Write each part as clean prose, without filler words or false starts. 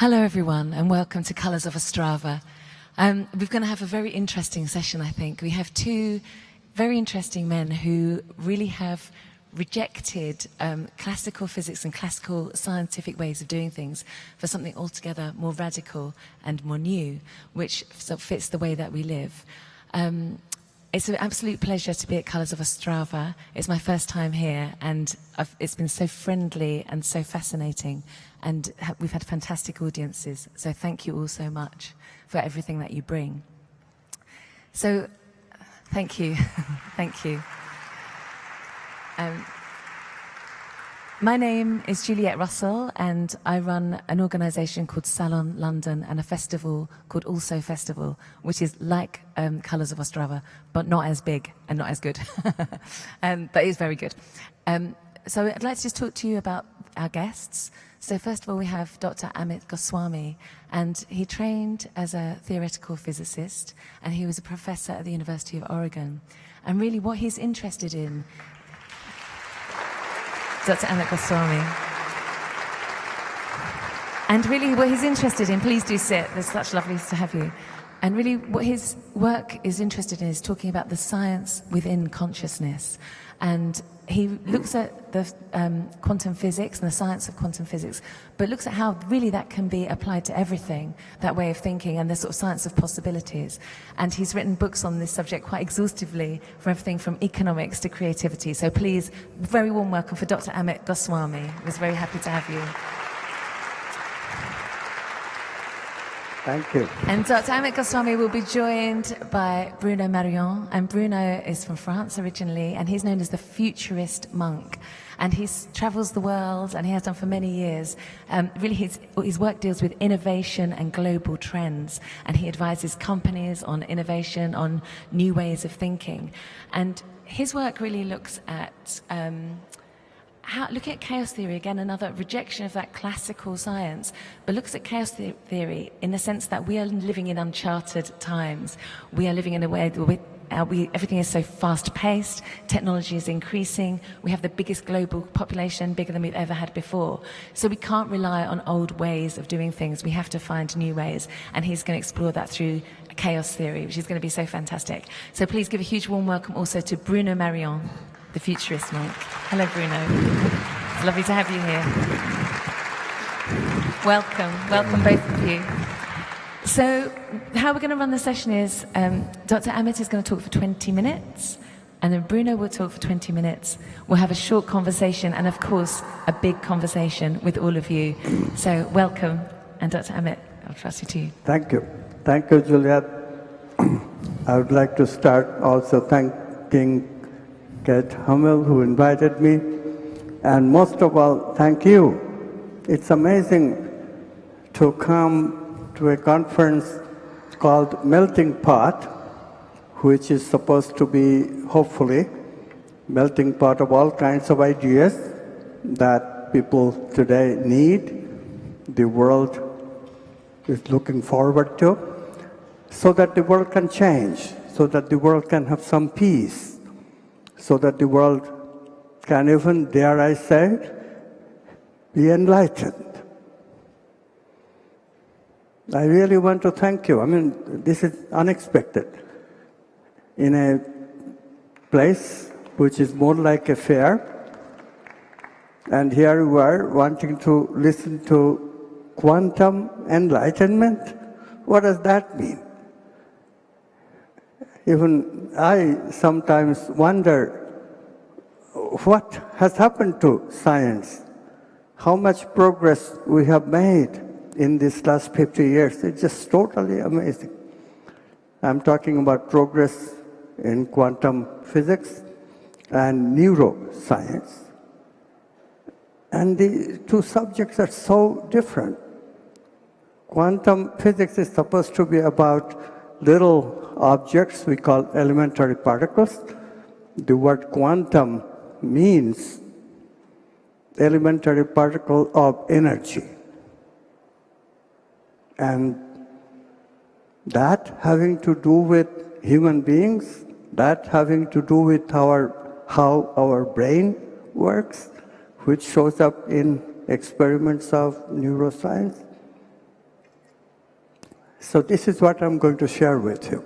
Hello everyone and welcome to Colours of Ostrava. We're going to have a very interesting session, I think. We have two very interesting men who really have rejected classical physics and classical scientific ways of doing things for something altogether more radical and more new, which sort of fits the way that we live. It's an absolute pleasure to be at Colours of Ostrava. It's my first time here and it's been so friendly and so fascinating, and we've had fantastic audiences, so thank you all so much for everything that you bring. So, thank you, thank you. My name is Juliet Russell and I run an organisation called Salon London and a festival called Also Festival, which is like Colours of Ostrava, but not as big and not as good, but is very good. So I'd like to just talk to you about our guests. So first of all, we have Dr. Amit Goswami, and he trained as a theoretical physicist, and he was a professor at the University of Oregon. And really what he's interested in, Dr. Amit Goswami. And really what he's interested in, please do sit, there's such lovely to have you. And really what his work is interested in is talking about the science within consciousness. And he looks at the quantum physics and the science of quantum physics, but looks at how really that can be applied to everything, that way of thinking and the sort of science of possibilities. And he's written books on this subject quite exhaustively, from everything from economics to creativity. So please, very warm welcome for Dr. Amit Goswami. I was very happy to have you. Thank you. And Dr. Amit Goswami will be joined by Bruno Marion. And Bruno is from France originally, and he's known as the futurist monk. And he travels the world, and he has done for many years. Really, his work deals with innovation and global trends. And he advises companies on innovation, on new ways of thinking. And his work really looks at looking at chaos theory, again, another rejection of that classical science, but looks at chaos theory in the sense that we are living in uncharted times. We are living in a way where everything is so fast-paced, technology is increasing, we have the biggest global population, bigger than we've ever had before. So we can't rely on old ways of doing things, we have to find new ways, and he's going to explore that through chaos theory, which is going to be so fantastic. So please give a huge warm welcome also to Bruno Marion, the futurist monk. Hello, Bruno. It's lovely to have you here. Welcome both of you. So how we're going to run the session is Dr. Amit is going to talk for 20 minutes, and then Bruno will talk for 20 minutes. We'll have a short conversation and, of course, a big conversation with all of you. So welcome, and Dr. Amit, I'll trust you to you. Thank you. Thank you, Juliet. I would like to start also thanking Kate Hummel, who invited me, and most of all, thank you. It's amazing to come to a conference called Melting Pot, which is supposed to be, hopefully, melting pot of all kinds of ideas that people today need, the world is looking forward to, so that the world can change, so that the world can have some peace, so that the world can even, dare I say, be enlightened. I really want to thank you. I mean, this is unexpected. In a place which is more like a fair, and here you are wanting to listen to quantum enlightenment. What does that mean? Even I sometimes wonder what has happened to science, how much progress we have made in these last 50 years. It's just totally amazing. I'm talking about progress in quantum physics and neuroscience. And the two subjects are so different. Quantum physics is supposed to be about little objects we call elementary particles. The word quantum means elementary particle of energy. And that having to do with human beings, that having to do with how our brain works, which shows up in experiments of neuroscience. So this is what I'm going to share with you,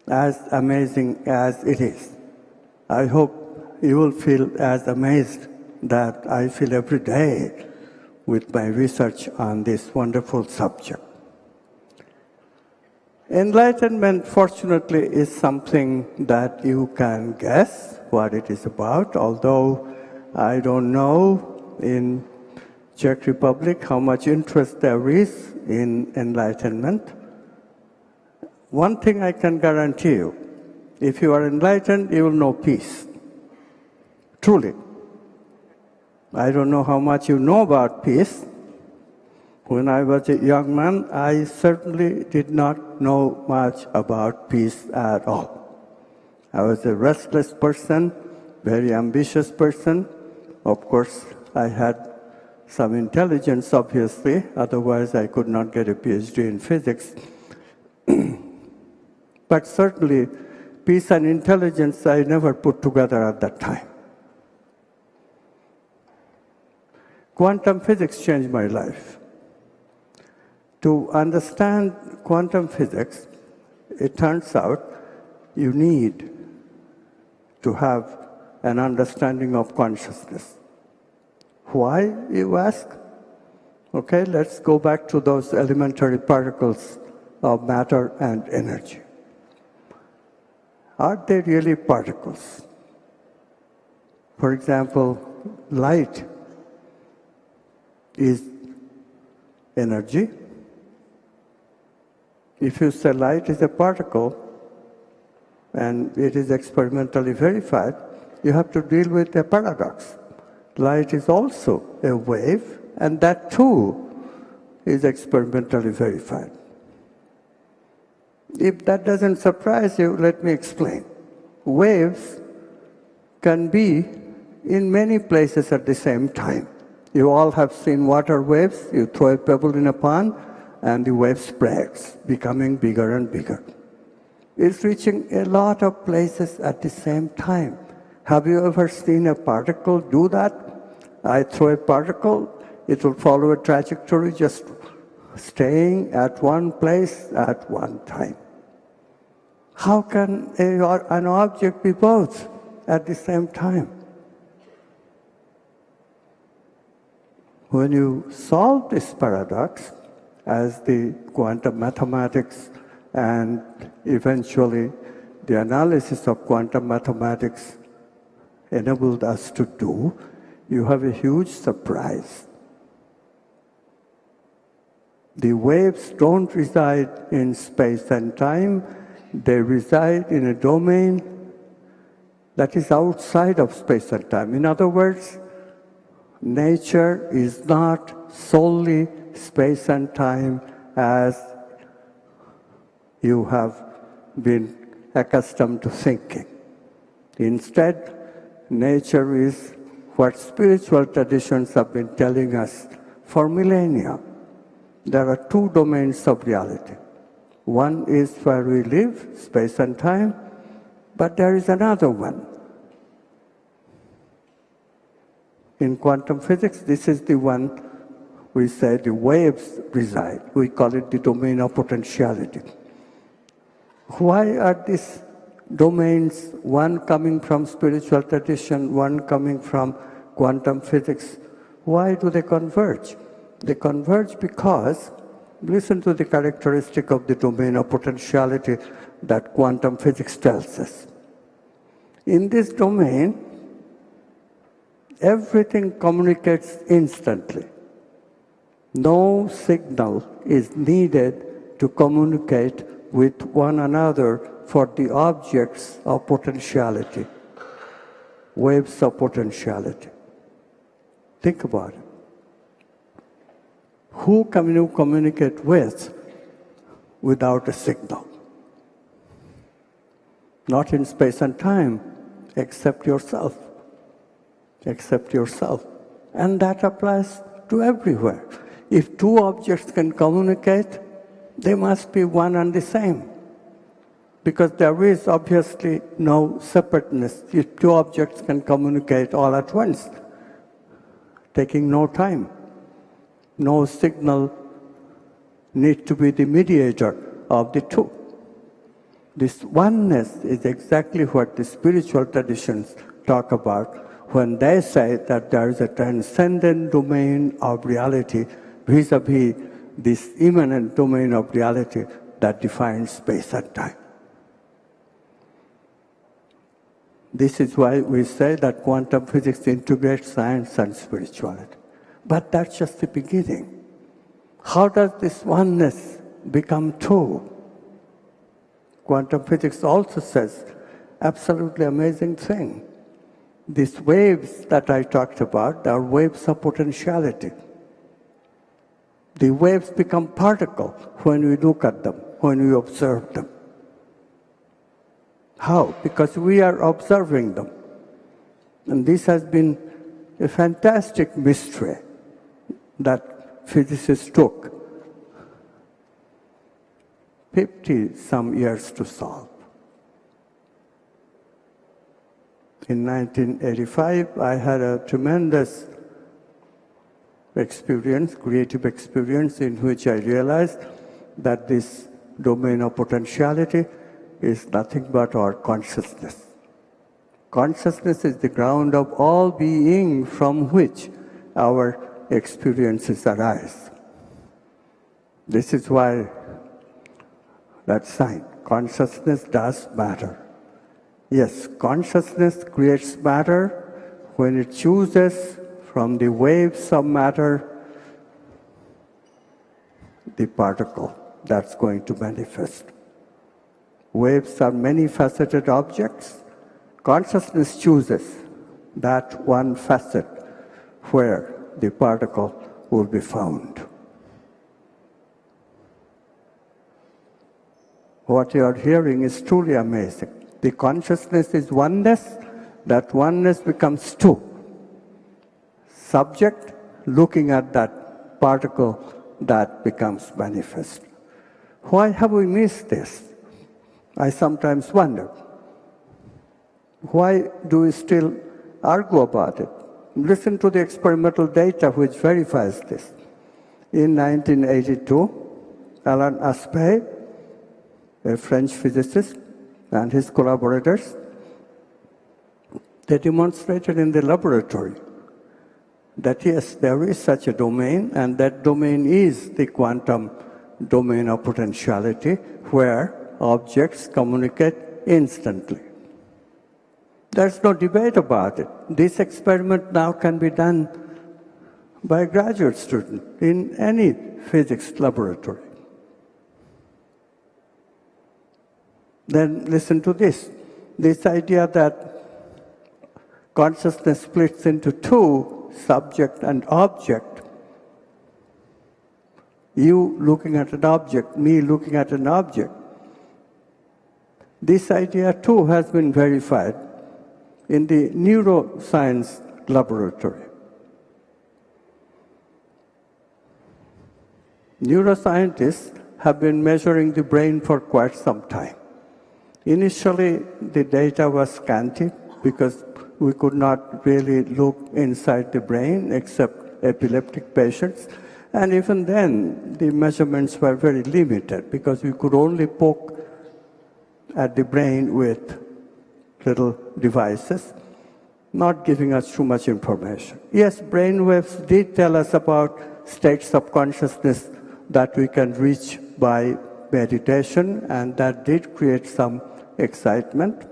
as amazing as it is. I hope you will feel as amazed that I feel every day with my research on this wonderful subject. Enlightenment, fortunately, is something that you can guess what it is about, although I don't know in Czech Republic how much interest there is in enlightenment. One thing I can guarantee you, if you are enlightened, you will know peace. Truly. I don't know how much you know about peace. When I was a young man, I certainly did not know much about peace at all. I was a restless person, very ambitious person. Of course, I had some intelligence, obviously, otherwise I could not get a PhD in physics. But certainly, peace and intelligence I never put together at that time. Quantum physics changed my life. To understand quantum physics, it turns out you need to have an understanding of consciousness. Why, you ask? Okay, let's go back to those elementary particles of matter and energy. Are they really particles? For example, light is energy. If you say light is a particle, and it is experimentally verified, you have to deal with a paradox. Light is also a wave, and that too is experimentally verified. If that doesn't surprise you, let me explain. Waves can be in many places at the same time. You all have seen water waves. You throw a pebble in a pond, and the wave spreads, becoming bigger and bigger. It's reaching a lot of places at the same time. Have you ever seen a particle do that? I throw a particle, it will follow a trajectory, just staying at one place at one time. How can an object be both at the same time? When you solve this paradox, as the quantum mathematics and eventually the analysis of quantum mathematics enabled us to do, you have a huge surprise. The waves don't reside in space and time, they reside in a domain that is outside of space and time. In other words, nature is not solely space and time as you have been accustomed to thinking. Instead, nature is what spiritual traditions have been telling us for millennia. There are two domains of reality. One is where we live, space and time, but there is another one. In quantum physics, this is the one we say the waves reside. We call it the domain of potentiality. Why are these domains, one coming from spiritual tradition, one coming from quantum physics, why do they converge? They converge because, listen to the characteristic of the domain of potentiality that quantum physics tells us. In this domain, everything communicates instantly. No signal is needed to communicate with one another for the objects of potentiality, waves of potentiality. Think about it. Who can you communicate with without a signal? Not in space and time, except yourself. Except yourself. And that applies to everywhere. If two objects can communicate, they must be one and the same. Because there is obviously no separateness. If two objects can communicate all at once, taking no time, no signal need to be the mediator of the two. This oneness is exactly what the spiritual traditions talk about when they say that there is a transcendent domain of reality vis-a-vis this immanent domain of reality that defines space and time. This is why we say that quantum physics integrates science and spirituality. But that's just the beginning. How does this oneness become two? Quantum physics also says absolutely amazing thing. These waves that I talked about are waves of potentiality. The waves become particles when we look at them, when we observe them. How? Because we are observing them. And this has been a fantastic mystery that physicists took 50-some years to solve. In 1985, I had a tremendous experience, creative experience, in which I realized that this domain of potentiality is nothing but our consciousness. Consciousness is the ground of all being from which our experiences arise. This is why that sign, consciousness does matter. Yes, consciousness creates matter when it chooses from the waves of matter the particle that's going to manifest. Waves are many-faceted objects. Consciousness chooses that one facet where the particle will be found. What you are hearing is truly amazing. The consciousness is oneness, that oneness becomes two. Subject looking at that particle that becomes manifest. Why have we missed this? I sometimes wonder. Why do we still argue about it? Listen to the experimental data which verifies this. In 1982, Alain Aspect, a French physicist, and his collaborators, they demonstrated in the laboratory that yes, there is such a domain, and that domain is the quantum domain of potentiality, where objects communicate instantly. There's no debate about it. This experiment now can be done by a graduate student in any physics laboratory. Then listen to this. This idea that consciousness splits into two, subject and object. You looking at an object, me looking at an object. This idea too has been verified in the neuroscience laboratory. Neuroscientists have been measuring the brain for quite some time. Initially, the data was scanty because we could not really look inside the brain except epileptic patients. And even then, the measurements were very limited because we could only poke at the brain with little devices, not giving us too much information. Yes, brain waves did tell us about states of consciousness that we can reach by meditation, and that did create some excitement.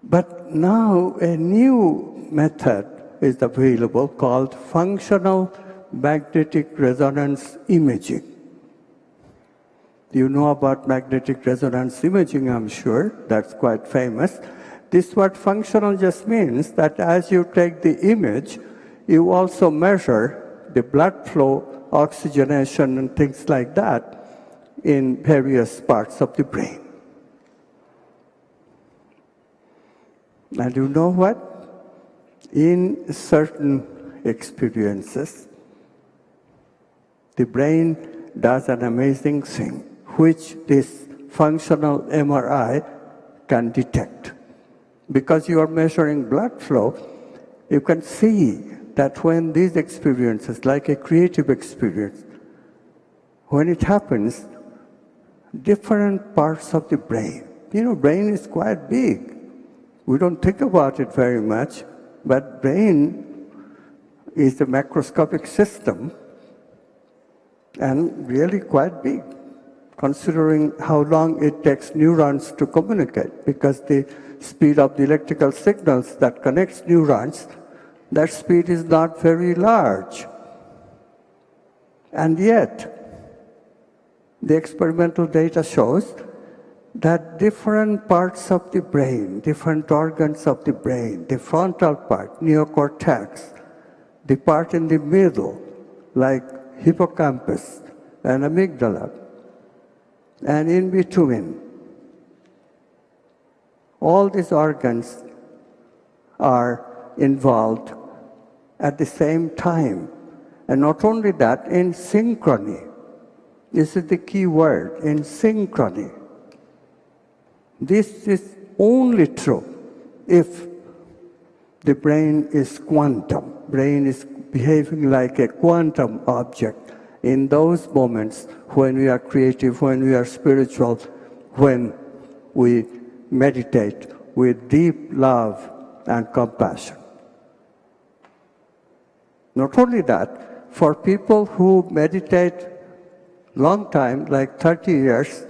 But now a new method is available called functional magnetic resonance imaging. You know about magnetic resonance imaging, I'm sure. That's quite famous. This word functional just means that as you take the image, you also measure the blood flow, oxygenation, and things like that in various parts of the brain. And you know what? In certain experiences, the brain does an amazing thing, which this functional MRI can detect. Because you are measuring blood flow, you can see that when these experiences, like a creative experience, when it happens, different parts of the brain. Brain is quite big. We don't think about it very much, but brain is a macroscopic system and really quite big, considering how long it takes neurons to communicate, because the speed of the electrical signals that connects neurons, that speed is not very large. And yet, the experimental data shows that different parts of the brain, different organs of the brain, the frontal part, neocortex, the part in the middle, like hippocampus and amygdala, and in between, all these organs are involved at the same time. And not only that, in synchrony. This is the key word, in synchrony. This is only true if the brain is quantum. Brain is behaving like a quantum object in those moments when we are creative, when we are spiritual, when we meditate with deep love and compassion. Not only that, for people who meditate long time, like 30 years,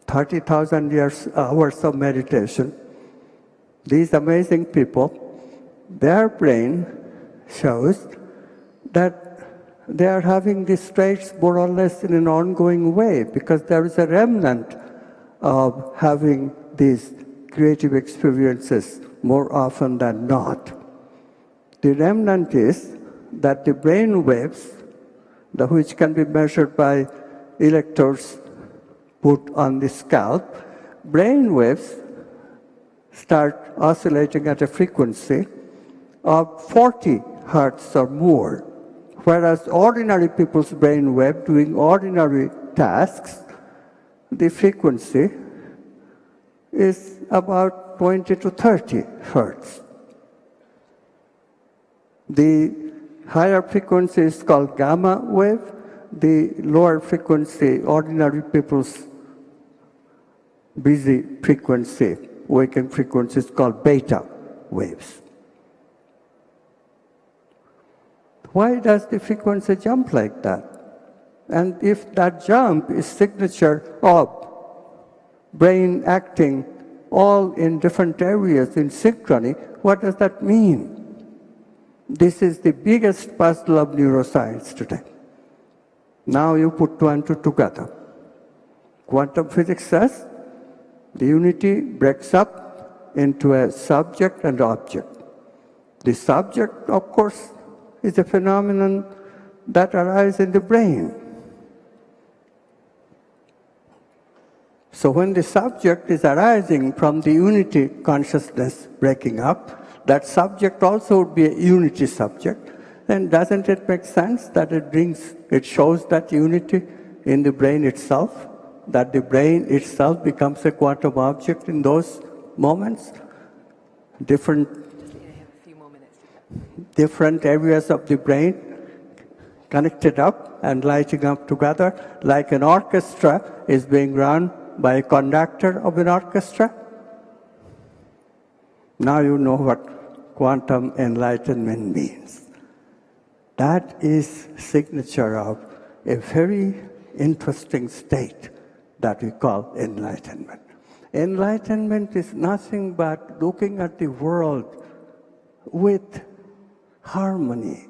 30,000 hours of meditation, these amazing people, their brain shows that they are having these traits more or less in an ongoing way, because there is a remnant of having these creative experiences more often than not. The remnant is that the brain waves, which can be measured by electrodes put on the scalp, brain waves start oscillating at a frequency of 40 hertz or more, whereas ordinary people's brain wave doing ordinary tasks, the frequency is about 20 to 30 hertz. The higher frequency is called gamma wave. The lower frequency, ordinary people's busy frequency, waking frequency, is called beta waves. Why does the frequency jump like that? And if that jump is signature of brain acting all in different areas in synchrony, what does that mean? This is the biggest puzzle of neuroscience today. Now you put two and two together. Quantum physics says the unity breaks up into a subject and object. The subject, of course, is a phenomenon that arises in the brain. So when the subject is arising from the unity consciousness breaking up, that subject also would be a unity subject. Then doesn't it make sense that it shows that unity in the brain itself, that the brain itself becomes a quantum object in those moments? Different areas of the brain connected up and lighting up together, like an orchestra is being run by a conductor of an orchestra. Now you know what quantum enlightenment means. That is signature of a very interesting state that we call enlightenment. Enlightenment is nothing but looking at the world with harmony,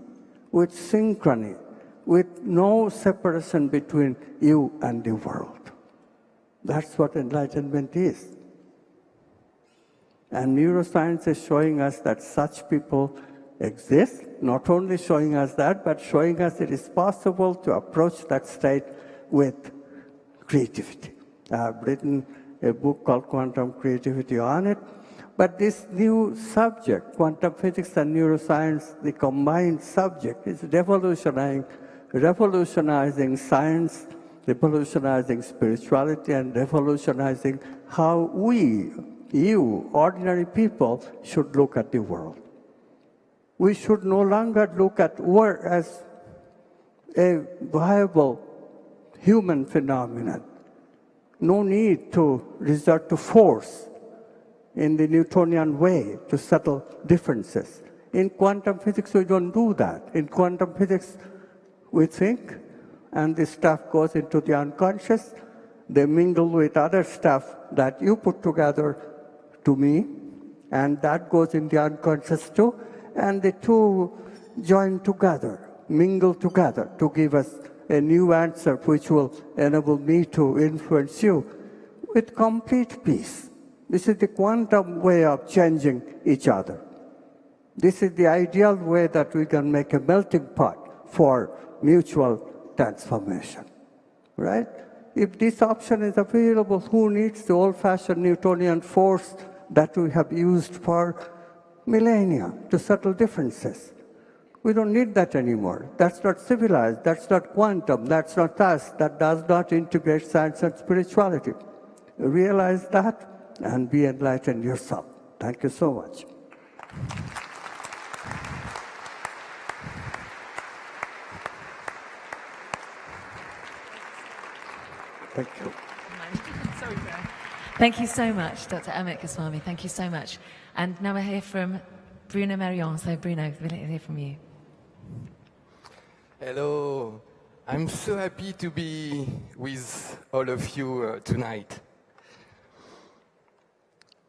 with synchrony, with no separation between you and the world. That's what enlightenment is. And neuroscience is showing us that such people exist, not only showing us that, but showing us it is possible to approach that state with creativity. I've written a book called Quantum Creativity on it, but this new subject, quantum physics and neuroscience, the combined subject, is revolutionizing science, revolutionizing spirituality, and revolutionizing how we, you, ordinary people, should look at the world. We should no longer look at war as a viable human phenomenon. No need to resort to force in the Newtonian way to settle differences. In quantum physics, we don't do that. In quantum physics, we think, and the stuff goes into the unconscious. They mingle with other stuff that you put together to me, and that goes in the unconscious too, and the two join together, mingle together to give us a new answer which will enable me to influence you with complete peace. This is the quantum way of changing each other. This is the ideal way that we can make a melting pot for mutual transformation, right? If this option is available, who needs the old-fashioned Newtonian force that we have used for millennia to settle differences? We don't need that anymore. That's not civilized, that's not quantum, that's not us, that does not integrate science and spirituality. Realize that and be enlightened yourself. Thank you so much. Thank you. Sorry, Bruno. Thank you so much, Dr. Amit Goswami. Thank you so much. And now we'll hear from Bruno Marion. So, Bruno, we'll hear from you. Hello. I'm so happy to be with all of you tonight.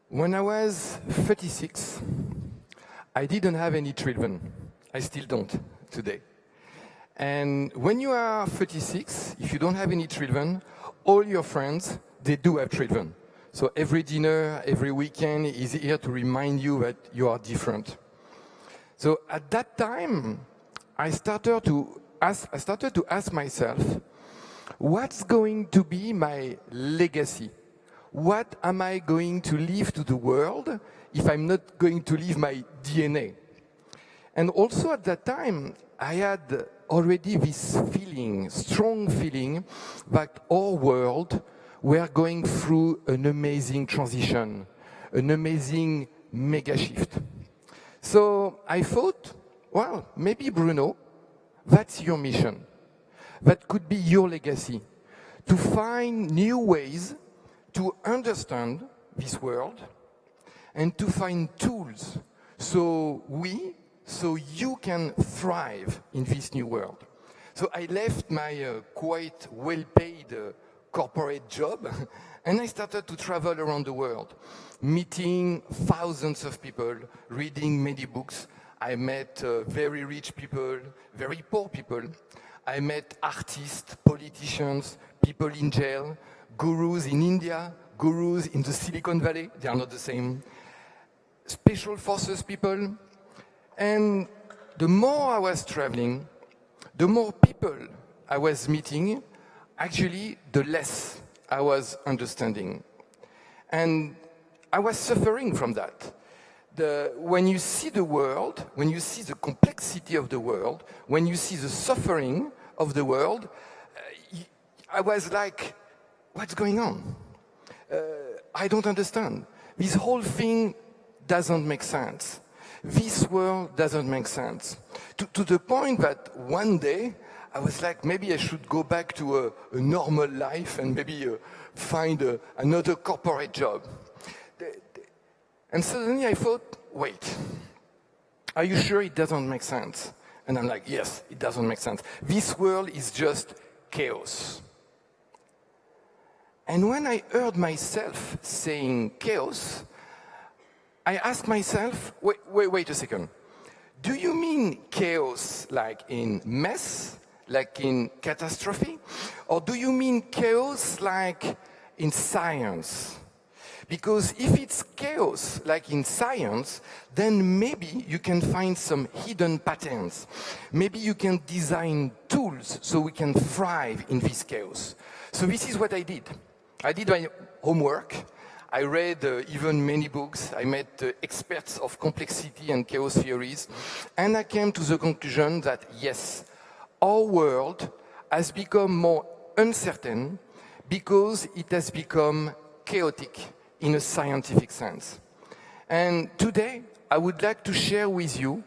When I was 36, I didn't have any children. I still don't today. And when you are 36, if you don't have any children, all your friends, they do have children. So every dinner, every weekend is here to remind you that you are different. So at that time, I started to ask myself, what's going to be my legacy? What am I going to leave to the world if I'm not going to leave my DNA? And also at that time, I had already this feeling, strong feeling, that our world were going through an amazing transition, an amazing mega shift. So I thought, well, maybe Bruno, that's your mission. That could be your legacy, to find new ways to understand this world and to find tools so you can thrive in this new world. So I left my quite well-paid corporate job and I started to travel around the world, meeting thousands of people, reading many books. I met very rich people, very poor people. I met artists, politicians, people in jail, gurus in India, gurus in the Silicon Valley, they are not the same, special forces people. And the more I was traveling, the more people I was meeting, actually, the less I was understanding. And I was suffering from that. When you see the world, when you see the complexity of the world, when you see the suffering of the world, I was like, what's going on? I don't understand. This whole thing doesn't make sense. This world doesn't make sense. To the point that one day, I was like, maybe I should go back to a normal life and maybe find another corporate job. And suddenly I thought, wait, are you sure it doesn't make sense? And I'm like, yes, it doesn't make sense. This world is just chaos. And when I heard myself saying chaos, I asked myself, wait a second. Do you mean chaos like in mess, like in catastrophe? Or do you mean chaos like in science? Because if it's chaos like in science, then maybe you can find some hidden patterns. Maybe you can design tools so we can thrive in this chaos. So this is what I did. I did my homework. I read even many books. I met experts of complexity and chaos theories. And I came to the conclusion that, yes, our world has become more uncertain because it has become chaotic in a scientific sense. And today, I would like to share with you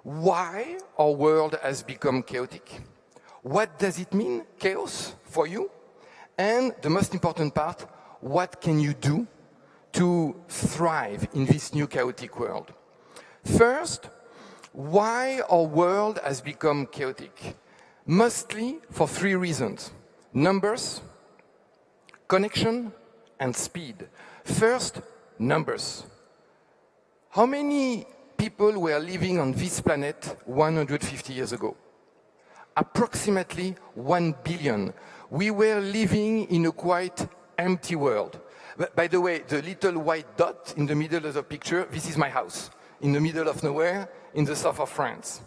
why our world has become chaotic, What does it mean, chaos, for you? And the most important part, what can you do to thrive in this new chaotic world? First, why our world has become chaotic? Mostly for 3 reasons: numbers, connection, and speed. First, numbers. How many people were living on this planet 150 years ago? Approximately 1 billion. We were living in a quite empty world. By the way, the little white dot in the middle of the picture, this is my house, in the middle of nowhere, in the south of France.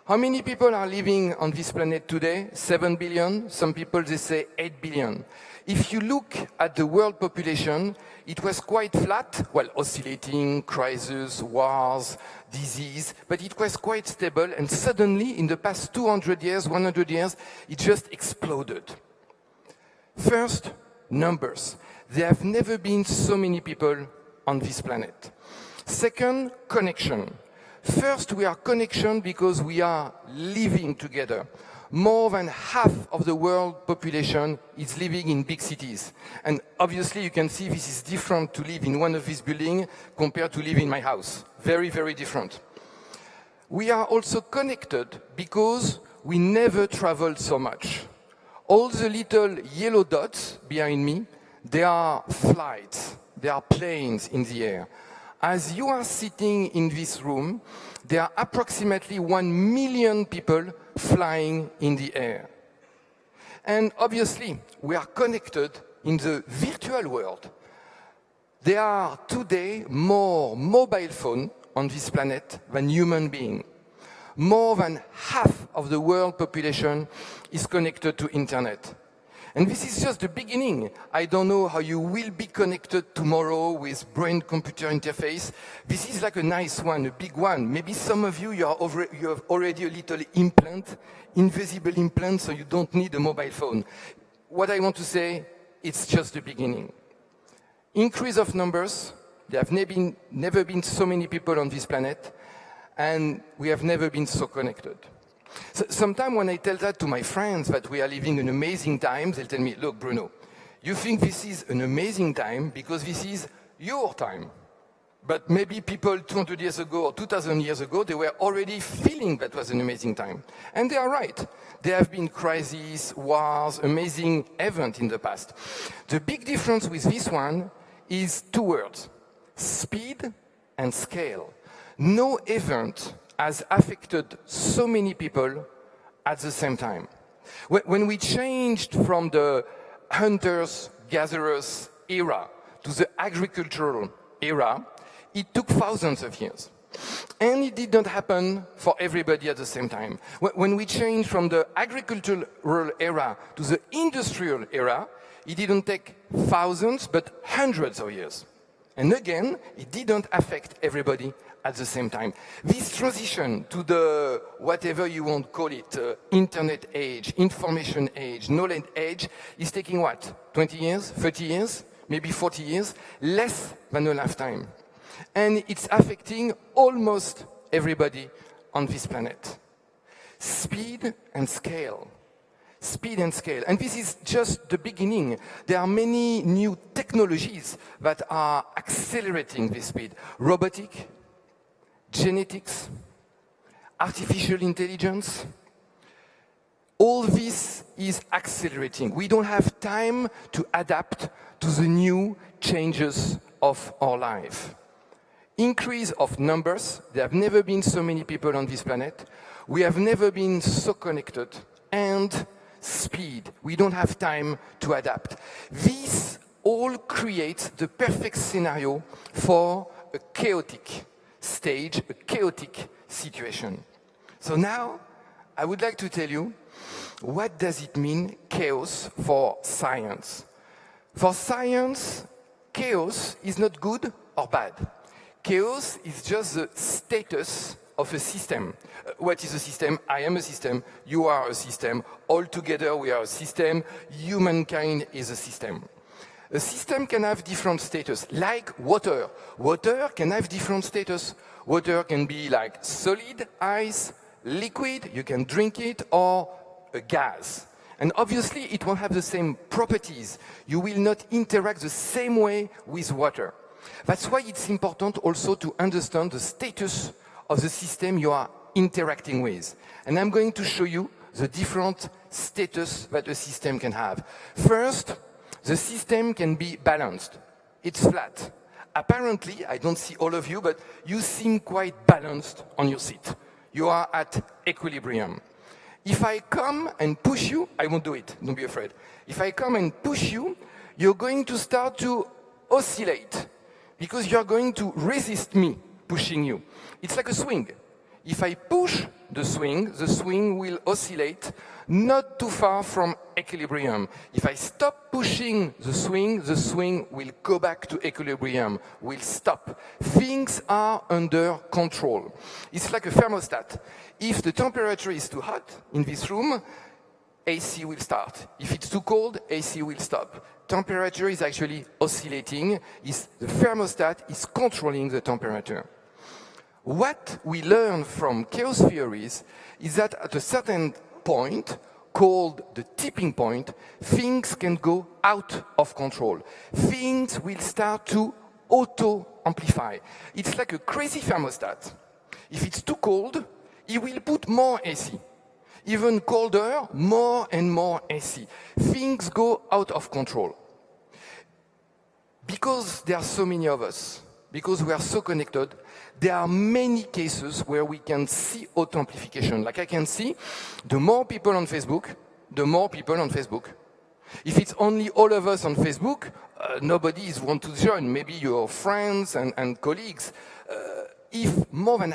How many people are living on this planet today? 7 billion. Some people, they say 8 billion. If you look at the world population, it was quite flat, well, oscillating, crises, wars, disease, but it was quite stable, and suddenly, in the past 200 years, 100 years, it just exploded. First, numbers. There have never been so many people on this planet. Second, connection. First, we are connection because we are living together. More than half of the world population is living in big cities. And obviously you can see this is different to live in one of these buildings compared to live in my house. Very, very different. We are also connected because we never traveled so much. All the little yellow dots behind me, they are flights, they are planes in the air. As you are sitting in this room, there are approximately 1 million people flying in the air. And obviously, we are connected in the virtual world. There are today more mobile phones on this planet than human beings. More than half of the world population is connected to internet. And this is just the beginning. I don't know how you will be connected tomorrow with brain-computer interface. This is like a nice one, a big one. Maybe some of you, you have already a little implant, invisible implant, so you don't need a mobile phone. What I want to say, it's just the beginning. Increase of numbers. There have never been so many people on this planet, and we have never been so connected. So, sometimes when I tell that to my friends that we are living an amazing time, they'll tell me, look, Bruno, you think this is an amazing time because this is your time. But maybe people 200 years ago or 2,000 years ago, they were already feeling that was an amazing time. And they are right. There have been crises, wars, amazing events in the past. The big difference with this one is 2 words, speed and scale. No event has affected so many people at the same time. When we changed from the hunters-gatherers era to the agricultural era, it took thousands of years. And it did not happen for everybody at the same time. When we changed from the agricultural era to the industrial era, it didn't take thousands, but hundreds of years. And again, it didn't affect everybody at the same time. This transition to the, whatever you want to call it, internet age, information age, knowledge age, is taking what? 20 years, 30 years, maybe 40 years, less than a lifetime. And it's affecting almost everybody on this planet. Speed and scale. Speed and scale. And this is just the beginning. There are many new technologies that are accelerating this speed. Robotic, genetics, artificial intelligence, all this is accelerating. We don't have time to adapt to the new changes of our life. Increase of numbers. There have never been so many people on this planet. We have never been so connected. And speed. We don't have time to adapt. This all creates the perfect scenario for a chaotic stage, a chaotic situation. So now, I would like to tell you, what does it mean, chaos, for science? For science, chaos is not good or bad. Chaos is just the status of a system. What is a system? I am a system, you are a system, all together we are a system, humankind is a system. A system can have different status, like water. Water can have different status. Water can be like solid, ice, liquid, you can drink it, or a gas. And obviously, it won't have the same properties. You will not interact the same way with water. That's why it's important also to understand the status of the system you are interacting with. And I'm going to show you the different status that a system can have. First, the system can be balanced. It's flat. Apparently, I don't see all of you, but you seem quite balanced on your seat. You are at equilibrium. If I come and push you, I won't do it, don't be afraid. If I come and push you, you're going to start to oscillate because you're going to resist me pushing you. It's like a swing. If I push the swing will oscillate not too far from equilibrium. If I stop pushing the swing will go back to equilibrium, will stop. Things are under control. It's like a thermostat. If the temperature is too hot in this room, AC will start. If it's too cold, AC will stop. Temperature is actually oscillating. The thermostat is controlling the temperature. What we learn from chaos theories is that at a certain point, called the tipping point, things can go out of control. Things will start to auto-amplify. It's like a crazy thermostat. If it's too cold, it will put more AC. Even colder, more and more AC. Things go out of control. Because there are so many of us, because we are so connected, there are many cases where we can see auto-amplification. Like I can see, the more people on Facebook, the more people on Facebook. If it's only all of us on Facebook, nobody is want to join. Maybe your friends and colleagues. If more than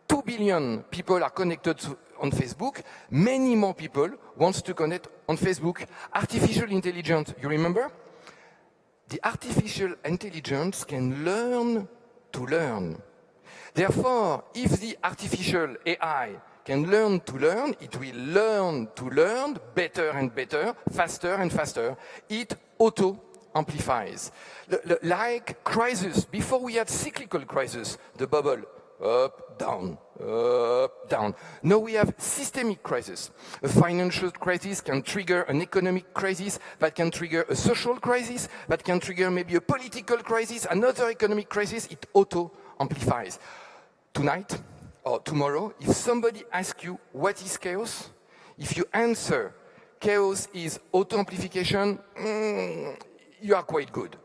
2 billion people are connected on Facebook, many more people want to connect on Facebook. Artificial intelligence, you remember? The artificial intelligence can learn to learn. Therefore, if the artificial AI can learn to learn, it will learn to learn better and better, faster and faster. It auto-amplifies. Like crisis, before we had cyclical crisis, the bubble, up, down, up, down. Now we have systemic crisis. A financial crisis can trigger an economic crisis, that can trigger a social crisis, that can trigger maybe a political crisis, another economic crisis. It auto-amplifies. Tonight or tomorrow, if somebody asks you what is chaos, if you answer chaos is auto-amplification, you are quite good.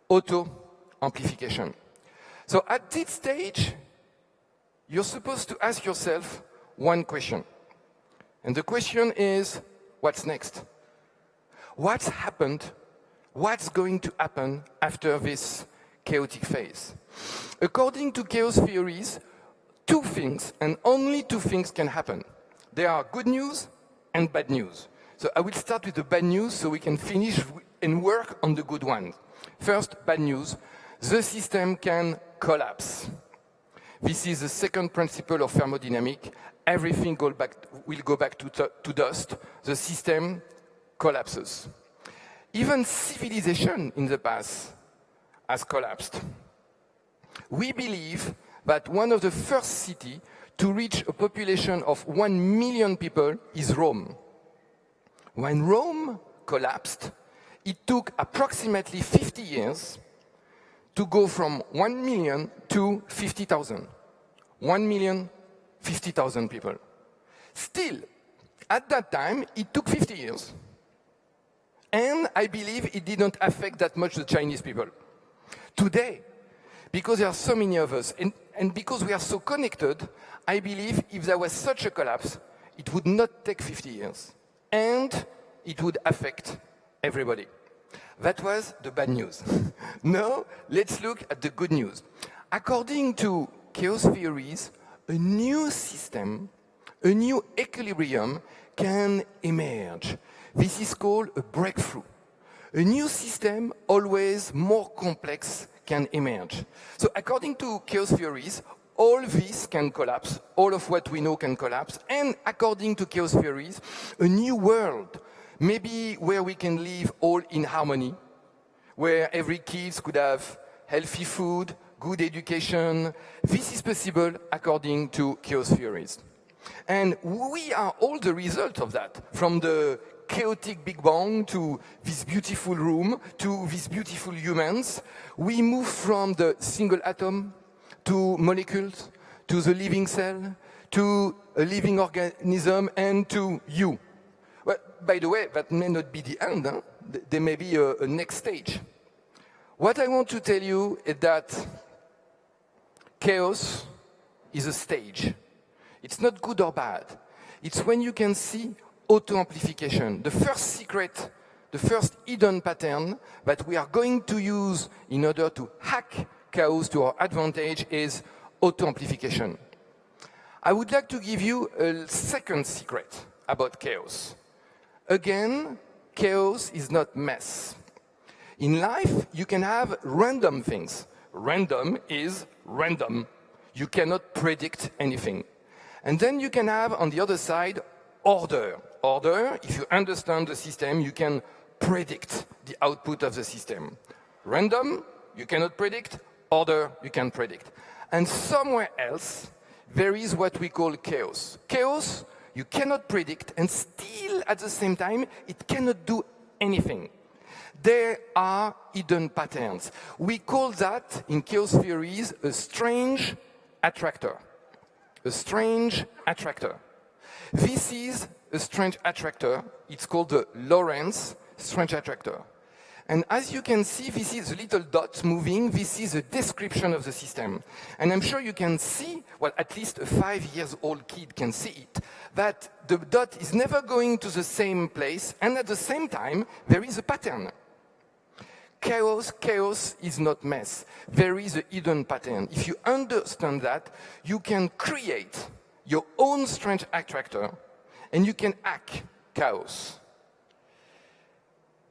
Auto-amplification. So at this stage, you're supposed to ask yourself one question. And the question is, what's next? What's happened? What's going to happen after this chaotic phase? According to chaos theories, two things, and only two things can happen. There are good news and bad news. So I will start with the bad news so we can finish and work on the good ones. First, bad news. The system can collapse. This is the second principle of thermodynamics. Everything will go back to dust. The system collapses. Even civilization in the past has collapsed. We believe that one of the first cities to reach a population of 1 million people is Rome. When Rome collapsed, it took approximately 50 years to go from 1 million to 50,000. 1 million, 50,000 people. Still, at that time, it took 50 years. And I believe it didn't affect that much the Chinese people. Today, because there are so many of us, and because we are so connected, I believe if there was such a collapse, it would not take 50 years. And it would affect everybody. That was the bad news. Now, let's look at the good news. According to chaos theories, a new system, a new equilibrium can emerge. This is called a breakthrough. A new system, always more complex, can emerge. So according to chaos theories, all this can collapse, all of what we know can collapse, and according to chaos theories, a new world, maybe where we can live all in harmony, where every kid could have healthy food, good education. This is possible according to chaos theories. And we are all the result of that, from the chaotic Big Bang to this beautiful room, to these beautiful humans. We move from the single atom to molecules, to the living cell, to a living organism, and to you. Well, by the way, that may not be the end. Huh? There may be a next stage. What I want to tell you is that chaos is a stage. It's not good or bad. It's when you can see auto-amplification. The first secret, the first hidden pattern that we are going to use in order to hack chaos to our advantage is auto-amplification. I would like to give you a second secret about chaos. Again, chaos is not mess. In life, you can have random things. Random is random. You cannot predict anything. And then you can have, on the other side, order. Order, if you understand the system, you can predict the output of the system. Random, you cannot predict. Order, you can predict. And somewhere else, there is what we call chaos. Chaos, you cannot predict, and still, at the same time, it cannot do anything. There are hidden patterns. We call that, in chaos theories, a strange attractor. A strange attractor. This is a strange attractor. It's called the Lorentz strange attractor. And as you can see, this is a little dot moving. This is a description of the system. And I'm sure you can see, well, at least a 5-year-old kid can see it, that the dot is never going to the same place, and at the same time, there is a pattern. Chaos is not mess. There is a hidden pattern. If you understand that, you can create your own strange attractor, and you can hack chaos.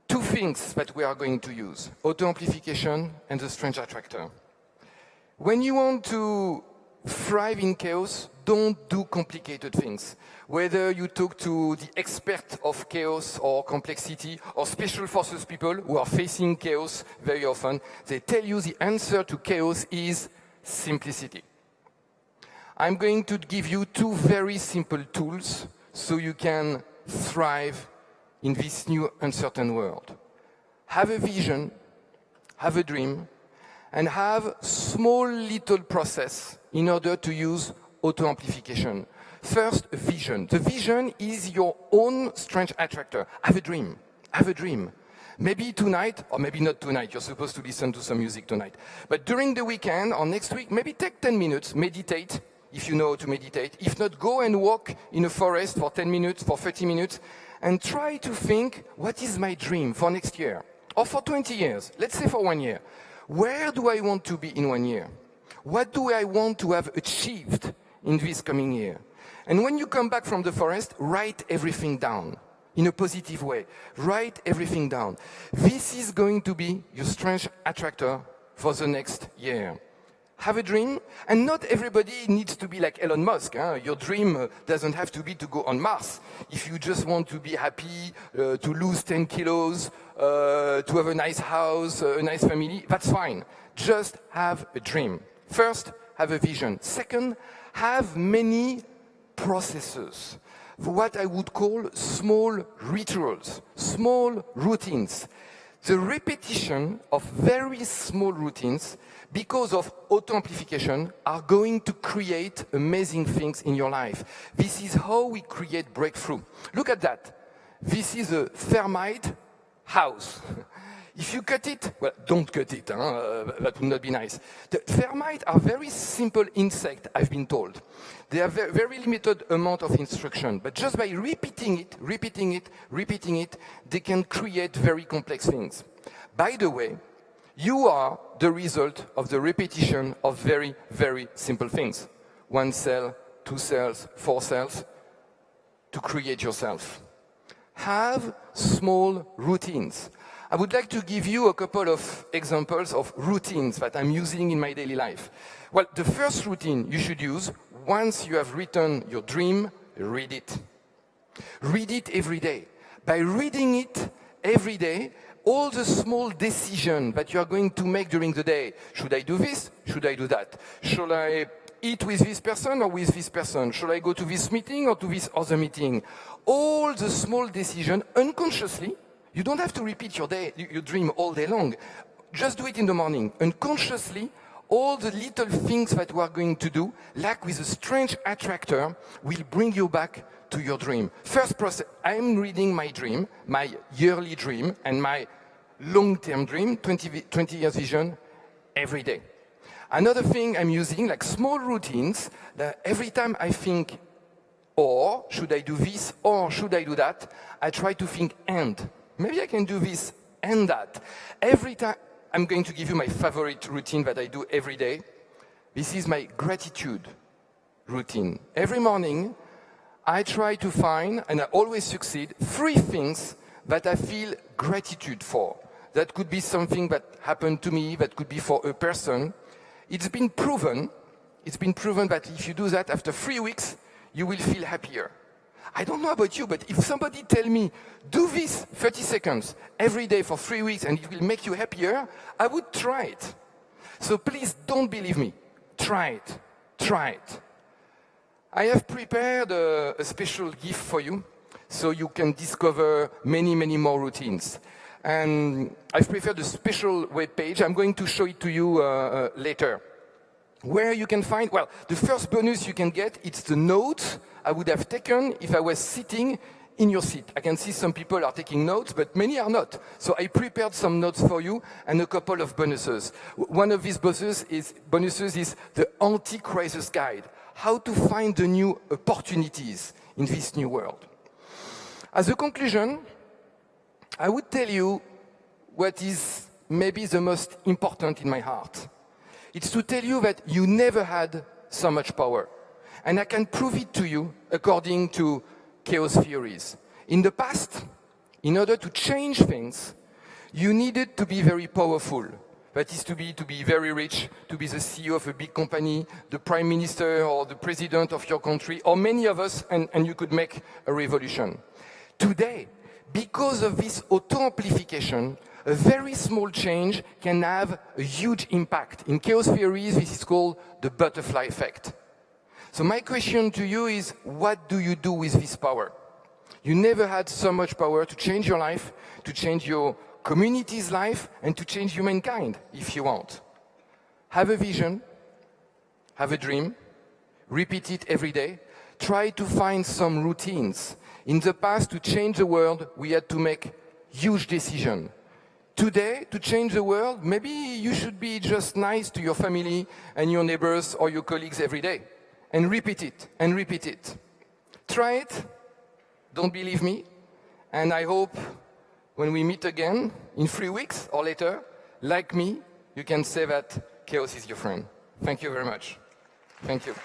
Two things that we are going to use, auto-amplification and the strange attractor. When you want to thrive in chaos, don't do complicated things. Whether you talk to the expert of chaos or complexity or special forces people who are facing chaos very often, they tell you the answer to chaos is simplicity. I'm going to give you two very simple tools so you can thrive in this new uncertain world. Have a vision, have a dream, and have small little process in order to use auto-amplification. First, a vision. The vision is your own strange attractor. Have a dream. Have a dream. Maybe tonight, or maybe not tonight, you're supposed to listen to some music tonight. But during the weekend or next week, maybe take 10 minutes, meditate, if you know how to meditate. If not, go and walk in a forest for 10 minutes, for 30 minutes, and try to think, what is my dream for next year? Or for 20 years, let's say for 1 year. Where do I want to be in 1 year? What do I want to have achieved in this coming year? And when you come back from the forest, write everything down in a positive way. Write everything down. This is going to be your strange attractor for the next year. Have a dream, and not everybody needs to be like Elon Musk. Your dream doesn't have to be to go on Mars. If you just want to be happy, to lose 10 kilos, to have a nice house, a nice family, that's fine. Just have a dream. First, have a vision. Second, have many processes. What I would call small rituals, small routines. The repetition of very small routines, because of auto-amplification, are going to create amazing things in your life. This is how we create breakthrough. Look at that. This is a thermite house. If you cut it, well, don't cut it, that would not be nice. The termites are very simple insects, I've been told. They have very limited amount of instruction, but just by repeating it, they can create very complex things. By the way, you are the result of the repetition of very, very simple things. 1 cell, 2 cells, 4 cells, to create yourself. Have small routines. I would like to give you a couple of examples of routines that I'm using in my daily life. Well, the first routine you should use, once you have written your dream, read it. Read it every day. By reading it every day, all the small decisions that you are going to make during the day, should I do this? Should I do that? Should I eat with this person or with this person? Should I go to this meeting or to this other meeting? All the small decisions, unconsciously, you don't have to repeat your dream all day long. Just do it in the morning. Unconsciously, all the little things that we are going to do, like with a strange attractor, will bring you back to your dream. First process, I'm reading my dream, my yearly dream, and my long-term dream, 20 years vision, every day. Another thing I'm using, like small routines, that every time I think, or should I do this, or should I do that, I try to think and. Maybe I can do this and that. Every time, I'm going to give you my favorite routine that I do every day. This is my gratitude routine. Every morning, I try to find, and I always succeed, 3 things that I feel gratitude for. That could be something that happened to me, that could be for a person. It's been proven that if you do that after 3 weeks, you will feel happier. I don't know about you, but if somebody tell me, do this 30 seconds every day for 3 weeks and it will make you happier, I would try it. So please don't believe me. Try it. Try it. I have prepared a special gift for you so you can discover many, many more routines. And I've prepared a special web page. I'm going to show it to you later. Where you can find, well, the first bonus you can get, it's the notes I would have taken if I was sitting in your seat. I can see some people are taking notes, but many are not. So I prepared some notes for you and a couple of bonuses. One of these bonuses is the anti-crisis guide. How to find the new opportunities in this new world. As a conclusion, I would tell you what is maybe the most important in my heart. It's to tell you that you never had so much power. And I can prove it to you according to chaos theories. In the past, in order to change things, you needed to be very powerful. That is to be very rich, to be the CEO of a big company, the prime minister or the president of your country, or many of us, and you could make a revolution. Today, because of this auto-amplification, a very small change can have a huge impact. In chaos theories, this is called the butterfly effect. So my question to you is, what do you do with this power? You never had so much power to change your life, to change your community's life, and to change humankind, if you want. Have a vision, have a dream, repeat it every day. Try to find some routines. In the past, to change the world, we had to make huge decisions. Today, to change the world, maybe you should be just nice to your family and your neighbors or your colleagues every day. And repeat it, and repeat it. Try it, don't believe me, and I hope when we meet again in 3 weeks or later, like me, you can say that chaos is your friend. Thank you very much. Thank you.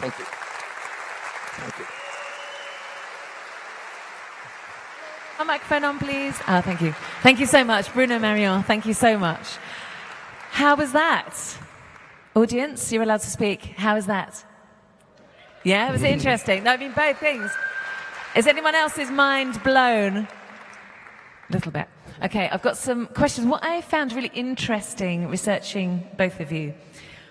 Thank you. Thank you. A microphone on, please. Oh, thank you. Thank you so much, Bruno Marion. Thank you so much. How was that? Audience, you're allowed to speak. How was that? Yeah, was it interesting? No, I mean, both things. Is anyone else's mind blown? A little bit. Okay, I've got some questions. What I found really interesting researching both of you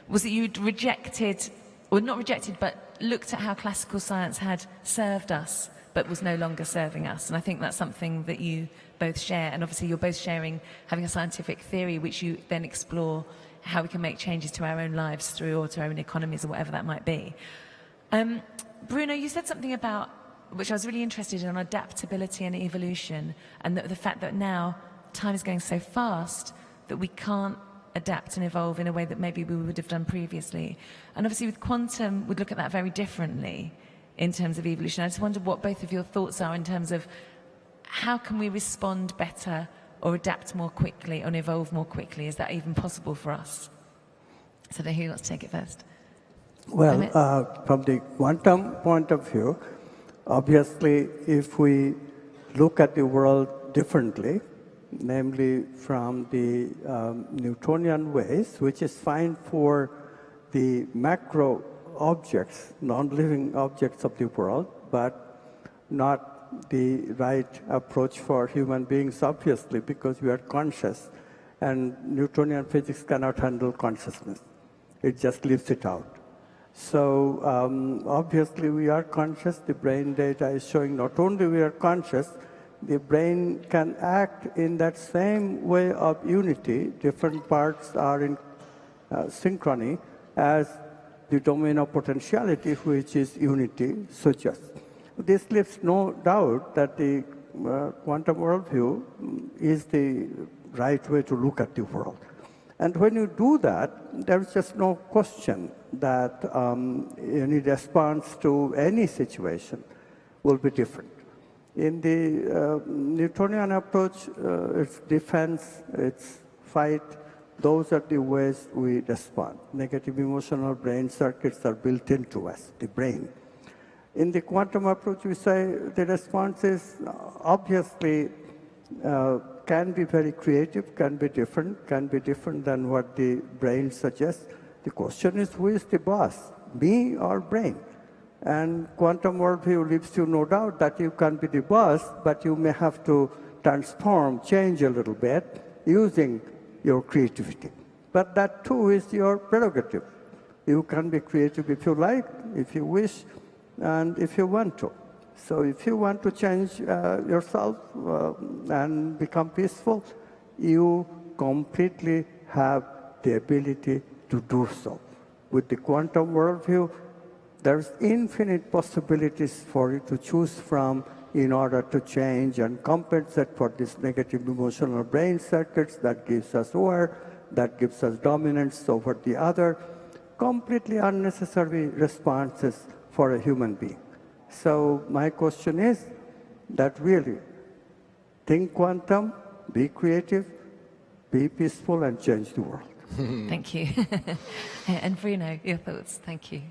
was that you'd rejected, or not rejected, but looked at how classical science had served us, but was no longer serving us. And I think that's something that you both share. And obviously you're both sharing having a scientific theory, which you then explore how we can make changes to our own lives through, or to our own economies, or whatever that might be. Bruno, you said something about, which I was really interested in, on adaptability and evolution, and the fact that now time is going so fast that we can't adapt and evolve in a way that maybe we would have done previously. And obviously with quantum, we'd look at that very differently in terms of evolution. I just wondered what both of your thoughts are in terms of how can we respond better or adapt more quickly and evolve more quickly? Is that even possible for us? So who wants to take it first? Well, from the quantum point of view, obviously, if we look at the world differently, namely from the Newtonian ways, which is fine for the macro objects, non-living objects of the world, but not the right approach for human beings, obviously, because we are conscious, and Newtonian physics cannot handle consciousness. It just leaves it out. So obviously we are conscious. The brain data is showing not only we are conscious, the brain can act in that same way of unity. Different parts are in synchrony as the domain of potentiality, which is unity, sujas. This leaves no doubt that the quantum worldview is the right way to look at the world. And when you do that, there's just no question that any response to any situation will be different. In the Newtonian approach, it's defense, it's fight. Those are the ways we respond. Negative emotional brain circuits are built into us, the brain. In the quantum approach, we say the response is obviously can be very creative, can be different than what the brain suggests. The question is, who is the boss, me or brain? And quantum worldview leaves you no doubt that you can be the boss, but you may have to transform, change a little bit using your creativity. But that too is your prerogative. You can be creative if you like, if you wish, and if you want to. So if you want to change yourself and become peaceful, you completely have the ability to do so. With the quantum worldview, there's infinite possibilities for you to choose from in order to change and compensate for this negative emotional brain circuits that gives us war, that gives us dominance over the other, completely unnecessary responses for a human being. So my question is that really, think quantum, be creative, be peaceful, and change the world. Thank you. And Bruno, your thoughts? Thank you.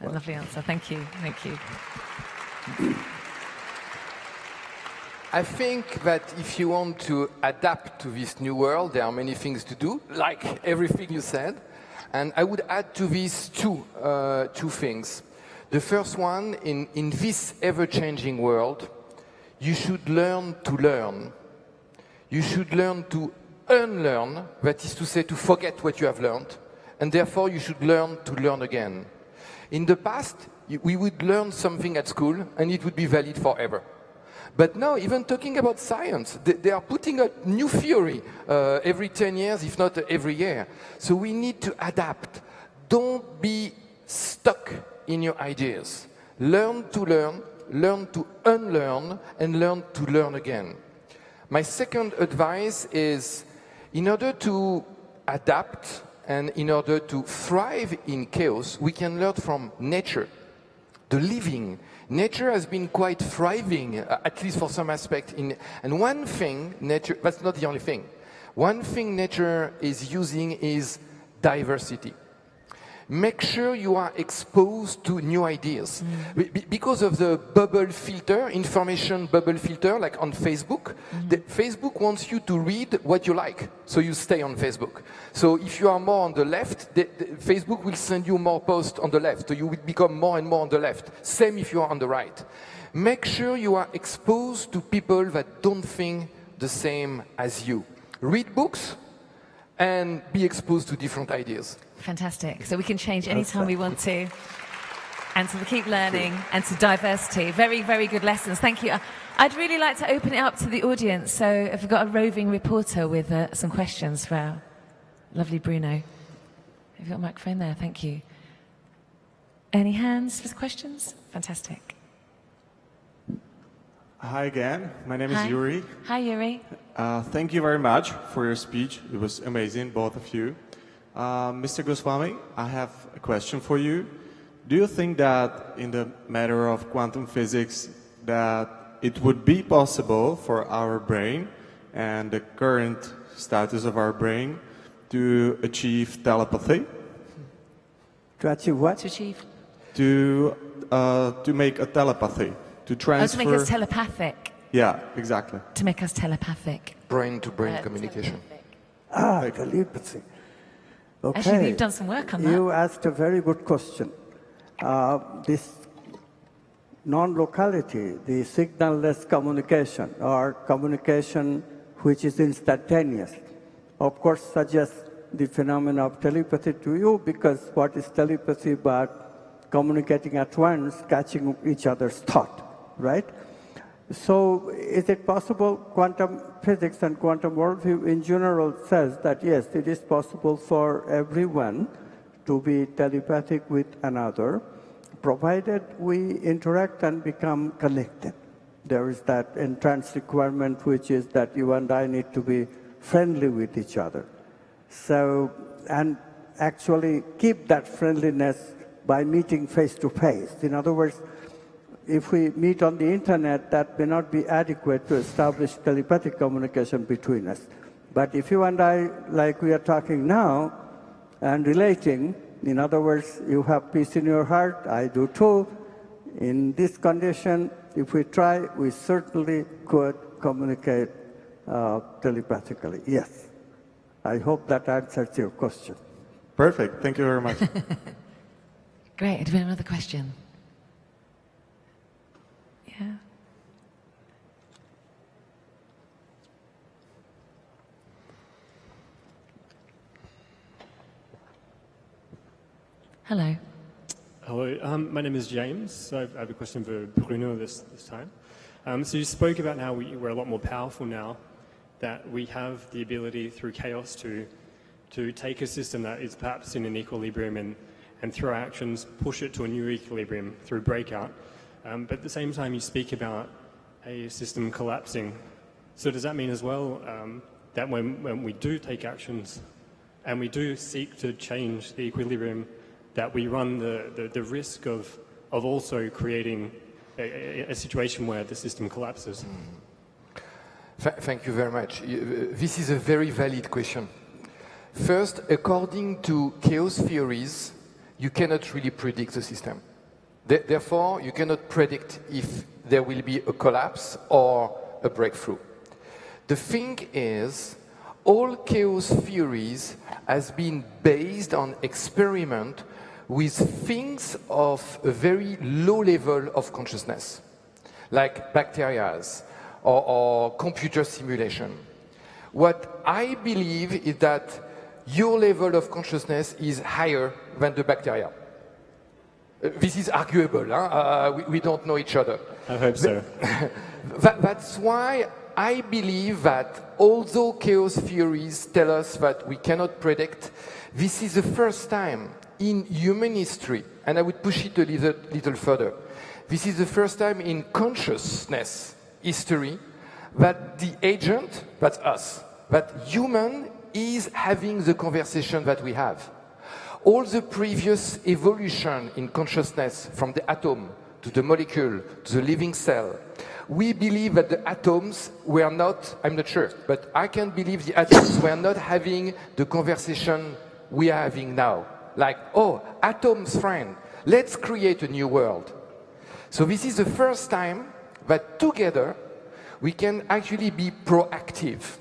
A lovely answer. Thank you. Thank you. I think that if you want to adapt to this new world, there are many things to do, like everything you said. And I would add to these two things. The first one, in this ever-changing world, you should learn to learn. You should learn to unlearn, that is to say, to forget what you have learned, and therefore you should learn to learn again. In the past, we would learn something at school, and it would be valid forever. But now, even talking about science, they are putting a new theory every 10 years, if not every year. So we need to adapt. Don't be stuck in your ideas. Learn to unlearn, and learn to learn again. My second advice is, in order to adapt and in order to thrive in chaos, we can learn from nature, the living. Nature has been quite thriving, at least for some aspect. And one thing, nature, that's not the only thing. One thing nature is using is diversity. Make sure you are exposed to new ideas. Because of the bubble filter, information bubble filter, like on Facebook, Facebook wants you to read what you like, so you stay on Facebook. So if you are more on the left, Facebook will send you more posts on the left, so you will become more and more on the left. Same if you are on the right. Make sure you are exposed to people that don't think the same as you. Read books and be exposed to different ideas. Fantastic. So we can change anytime we want to. And to keep learning and to diversity. Very, very good lessons. Thank you. I'd really like to open it up to the audience. So if we've got a roving reporter with some questions for our lovely Bruno. Have you got a microphone there? Thank you. Any hands for questions? Fantastic. Hi again. My name is Yuri. Hi, Yuri. Thank you very much for your speech. It was amazing, both of you. Mr. Goswami, I have a question for you. Do you think that in the matter of quantum physics that it would be possible for our brain and the current status of our brain to achieve telepathy? To achieve what? To achieve? To make a telepathy. To transfer... Oh, to make us telepathic. Yeah, exactly. To make us telepathic. Brain-to-brain communication. Telepathy. Okay. Actually, we've done some work on that. You asked a very good question. This non-locality, the signal-less communication, or communication which is instantaneous, of course suggests the phenomenon of telepathy to you, because what is telepathy but communicating at once, catching each other's thought, right? So is it possible? Quantum physics and quantum worldview in general says that yes, it is possible for everyone to be telepathic with another, provided we interact and become connected. There is that entrance requirement, which is that you and I need to be friendly with each other. So, and actually keep that friendliness by meeting face to face. In other words, if we meet on the internet, that may not be adequate to establish telepathic communication between us. But if you and I, like we are talking now, and relating, in other words, you have peace in your heart, I do too. In this condition, if we try, we certainly could communicate telepathically. Yes. I hope that answers your question. Perfect. Thank you very much. Great. Do we have another question? Yeah. Hello. Hello, my name is James. So I have a question for Bruno this time. So you spoke about how we're a lot more powerful now, that we have the ability through chaos to take a system that is perhaps in an equilibrium and through our actions push it to a new equilibrium through breakout. But at the same time you speak about a system collapsing. So does that mean as well that when we do take actions and we do seek to change the equilibrium, that we run the risk of also creating a situation where the system collapses? Thank you very much. This is a very valid question. First, according to chaos theories, you cannot really predict the system. Therefore, you cannot predict if there will be a collapse or a breakthrough. The thing is, all chaos theories has been based on experiment with things of a very low level of consciousness, like bacteria or computer simulation. What I believe is that your level of consciousness is higher than the bacteria. This is arguable, huh? We don't know each other. I hope so. That's why I believe that although chaos theories tell us that we cannot predict, this is the first time in human history, and I would push it a little further, this is the first time in consciousness history that the agent, that's us, that human is having the conversation that we have. All the previous evolution in consciousness, from the atom to the molecule to the living cell, we believe that the atoms were not, I'm not sure, but I can believe the atoms were not having the conversation we are having now. Like, oh, atoms, friend, let's create a new world. So this is the first time that together we can actually be proactive.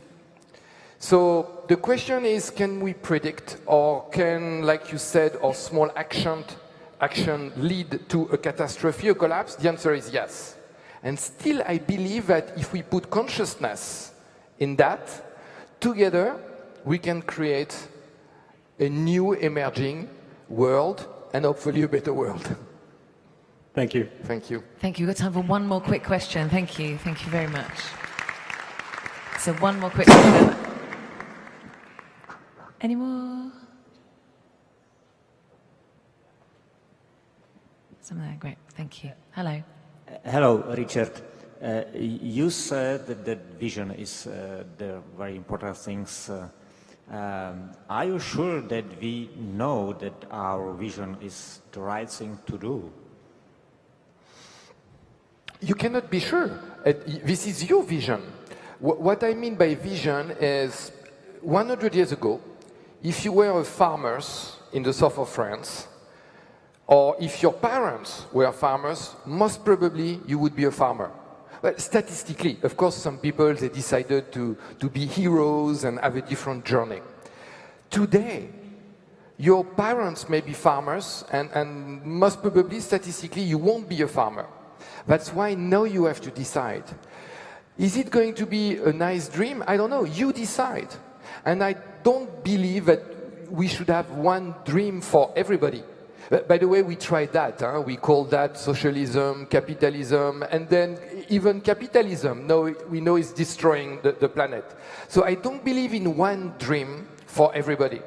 So the question is, can we predict, or can, like you said, our small action lead to a catastrophe, a collapse? The answer is yes. And still I believe that if we put consciousness in that, together we can create a new emerging world and hopefully a better world. Thank you. Thank you. Thank you. We've got time for one more quick question. Thank you. Thank you very much. So one more quick question. Any more? Something there. Great. Thank you. Hello. Hello, Richard. You said that vision is the very important things. Are you sure that we know that our vision is the right thing to do? You cannot be sure. This is your vision. What I mean by vision is 100 years ago, if you were a farmer in the south of France, or if your parents were farmers, most probably you would be a farmer. Well, statistically, of course, some people, they decided to be heroes and have a different journey. Today, your parents may be farmers, and most probably, statistically, you won't be a farmer. That's why now you have to decide. Is it going to be a nice dream? I don't know. You decide. And I don't believe that we should have one dream for everybody. By the way, we tried that. We called that socialism, capitalism, and then even capitalism, now we know is destroying the planet. So I don't believe in one dream for everybody.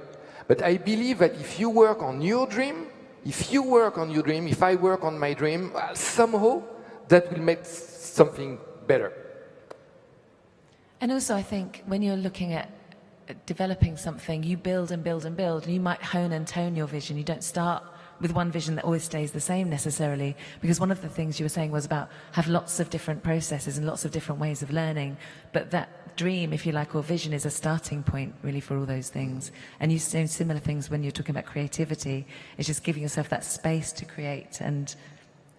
But I believe that if you work on your dream, if I work on my dream, somehow that will make something better. And also, I think when you're looking at developing something, you build and build and build, and you might hone and tone your vision. You don't start with one vision that always stays the same necessarily, because one of the things you were saying was about have lots of different processes and lots of different ways of learning, but that dream, if you like, or vision is a starting point really for all those things. And you say similar things when you're talking about creativity. It's just giving yourself that space to create and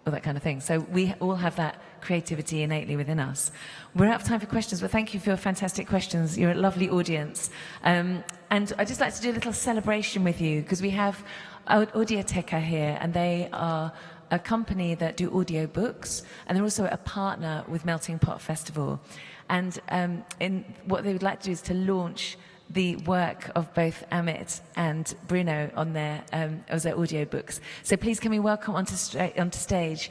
all that kind of thing. So we all have that creativity innately within us. We're out of time for questions, but thank you for your fantastic questions. You're a lovely audience. And I'd just like to do a little celebration with you, because we have Audioteca here, and they are a company that do audiobooks, and they're also a partner with Melting Pot Festival. And what they would like to do is to launch the work of both Amit and Bruno on their audiobooks. So please can we welcome onto stage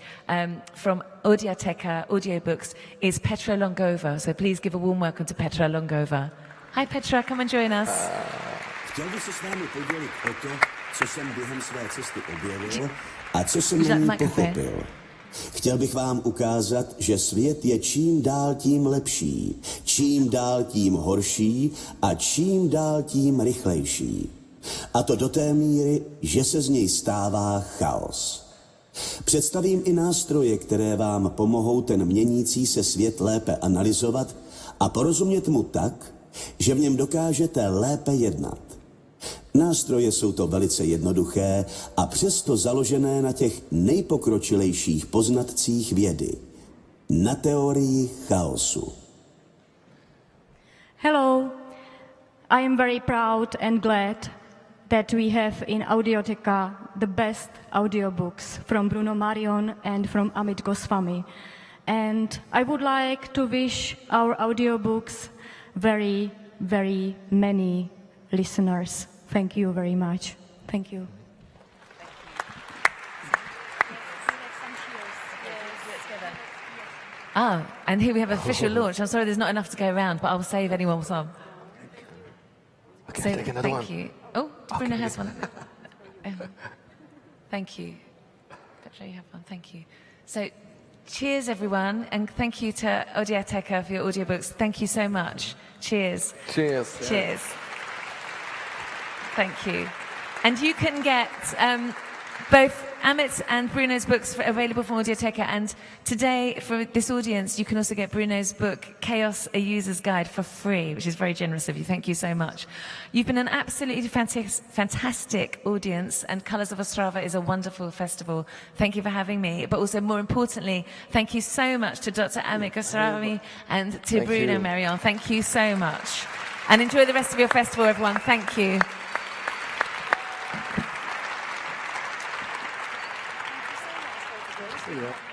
from Audioteca Audiobooks is Petra Longova. So please give a warm welcome to Petra Longova. Hi Petra, come and join us. Chtěl bych se s vámi podělit o to, co jsem během své cesty objevil a co jsem na ní pochopil. Chtěl bych vám ukázat, že svět je čím dál tím lepší, čím dál tím horší a čím dál tím rychlejší. A to do té míry, že se z něj stává chaos. Představím i nástroje, které vám pomohou ten měnící se svět lépe analyzovat a porozumět mu tak, že v něm dokážete lépe jednat. Nástroje jsou to velice jednoduché a přesto založené na těch nejpokročilejších poznatcích vědy. Na teorii chaosu. Hello, I am very proud and glad that we have in Audioteca the best audiobooks from Bruno Marion and from Amit Goswami. And I would like to wish our audiobooks very, very many listeners. Thank you very much. Thank you. And here we have official launch. I'm sorry there's not enough to go around, but I'll save anyone with some. Okay, So, take another one. thank you. Oh, Bruno has one. Thank you. Petra, you have one. Thank you. So, cheers everyone, and thank you to Audioteca for your audiobooks. Thank you so much. Cheers. Cheers. Cheers. Thank you. And you can get both Amit's and Bruno's books available from Audioteca. And today, for this audience, you can also get Bruno's book, Chaos, A User's Guide, for free, which is very generous of you. Thank you so much. You've been an absolutely fantastic audience, and Colours of Ostrava is a wonderful festival. Thank you for having me. But also, more importantly, thank you so much to Dr. Amit Goswami and to Bruno Marion. Thank you so much. And enjoy the rest of your festival, everyone. Thank you. Yeah.